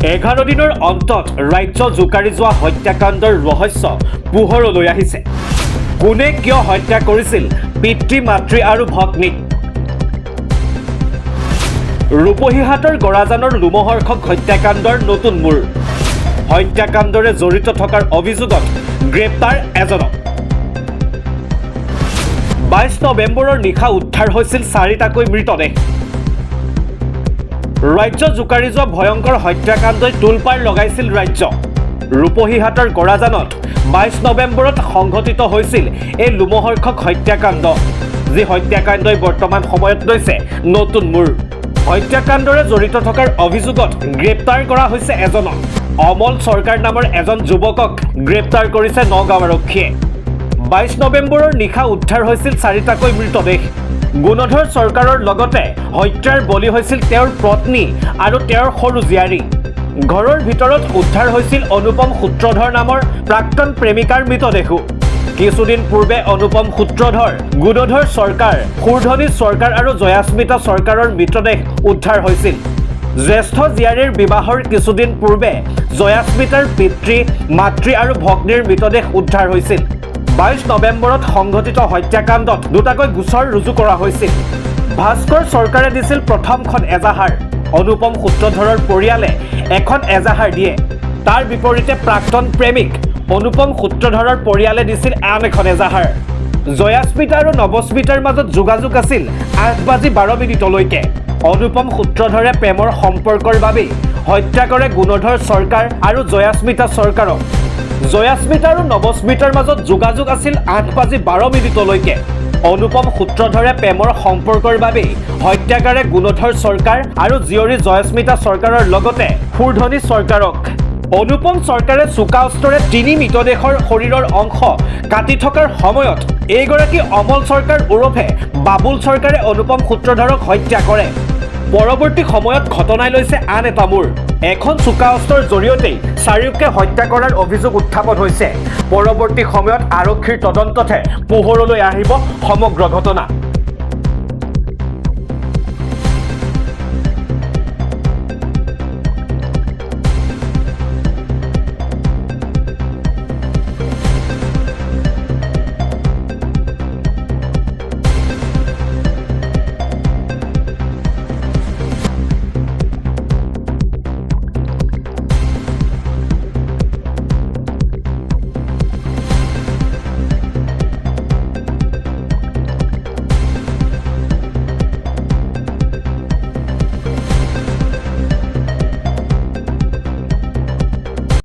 11 দিনৰ অন্তত ৰাজ্য জোকাৰি যোৱা হত্যাকাণ্ডৰ ৰহস্য পোহৰলৈ আহিছে। কোনে কিয় হত্যা কৰিছিল পিতৃ মাতৃ আৰু ভগ্নীক? ৰূপহীহাটৰ গৰাজানৰ লোমহৰ্ষক হত্যাকাণ্ডৰ নতুন মূৰ। হত্যাকাণ্ডৰে জড়িত থকাৰ অভিযোগত গ্ৰেপ্তাৰ এজনক। 22 নৱেম্বৰৰ নিশা উদ্ধাৰ হৈছিল 4টাকৈ মৃতদেহ। ৰাজ্য জোকাৰি যোৱা ভয়ংকৰ হত্যাকাণ্ডই তোলপাৰ লগাইছিল ৰাজ্য। ৰূপহীহাটৰ গৰাজানত 22 নৱেম্বৰত সংঘটিত হৈছিল এই লোমহৰ্ষক হত্যাকাণ্ড, যি হত্যাকাণ্ডই বৰ্তমান সময়ত লৈছে নতুন মূৰ। হত্যাকাণ্ডৰে জড়িত থকাৰ অভিযোগত গ্ৰেপ্তাৰ কৰা হৈছে এজনক। অমল চৰকাৰ নামৰ এজন যুৱকক গ্ৰেপ্তাৰ কৰিছে নগাঁও আৰক্ষীয়ে। 22 নৱেম্বৰৰ নিশা উদ্ধাৰ হৈছিল 4টাকৈ মৃতদেহ। গুণধৰ চৰকাৰৰ লগতে হত্যাৰ বলি হৈছিল তেওঁৰ পত্নী আৰু তেওঁৰ সৰু জীয়াৰী। ঘৰৰ ভিতৰত উদ্ধাৰ হৈছিল অনুপম সূত্ৰধৰ নামৰ প্ৰাক্তন প্ৰেমিকাৰ মৃতদেহো। কিছুদিন পূৰ্বে অনুপম সূত্ৰধৰ, গুণধৰ চৰকাৰ, সুৰধনী চৰকাৰ আৰু জয়াস্মিতা চৰকাৰৰ মৃতদেহ উদ্ধাৰ হৈছিল। জ্যেষ্ঠ জীয়াৰীৰ বিবাহৰ কিছুদিন পূৰ্বে জয়াস্মিতাৰ পিতৃ মাতৃ আৰু ভগ্নীৰ মৃতদেহ উদ্ধাৰ হৈছিল। 22 নৱেম্বৰত সংঘটিত হত্যাকাণ্ডত দুটাকৈ গোচৰ ৰুজু কৰা হৈছিল। ভাস্কৰ চৰকাৰে দিছিল প্ৰথমখন এজাহাৰ। অনুপম সূত্ৰধৰৰ পৰিয়ালে এখন এজাহাৰ দিয়ে। তাৰ বিপৰীতে প্ৰাক্তন প্ৰেমিক অনুপম সূত্ৰধৰৰ পৰিয়ালে দিছিল আন এখন এজাহাৰ। জয়াস্মিতা আৰু নৱস্মিতাৰ মাজত যোগাযোগ আছিল 8:12 অনুপম সূত্ৰধৰে প্ৰেমৰ সম্পৰ্কৰ বাবেই হত্যা কৰে গুণধৰ চৰকাৰ আৰু জয়াস্মিতা চৰকাৰক। জয়াস্মিতা আৰু নৱস্মিতাৰ মাজত যোগাযোগ আছিল 8:12 অনুপম সূত্ৰধৰে প্ৰেমৰ সম্পৰ্কৰ বাবেই হত্যা কৰে গুণধৰ চৰকাৰ আৰু জীয়ৰী জয়াস্মিতা চৰকাৰৰ লগতে সুৰধনী চৰকাৰক। অনুপম চৰকাৰে চোকা অস্ত্ৰৰে 3 মৃতদেহৰ শৰীৰৰ অংশ কাটি থকাৰ সময়ত এইগৰাকী অমল চৰকাৰ ওৰফে বাবুল চৰকাৰে অনুপম সূত্ৰধৰক হত্যা কৰে। পৰৱৰ্তী সময়ত ঘটনাই লৈছে আন এটা মূৰ। এখন চোকা অস্ত্ৰৰ জৰিয়তেই চাৰিওকে হত্যা কৰাৰ অভিযোগ উত্থাপন হৈছে। পৰৱৰ্তী সময়ত আৰক্ষীৰ তদন্ততহে পোহৰলৈ আহিব সমগ্ৰ ঘটনা।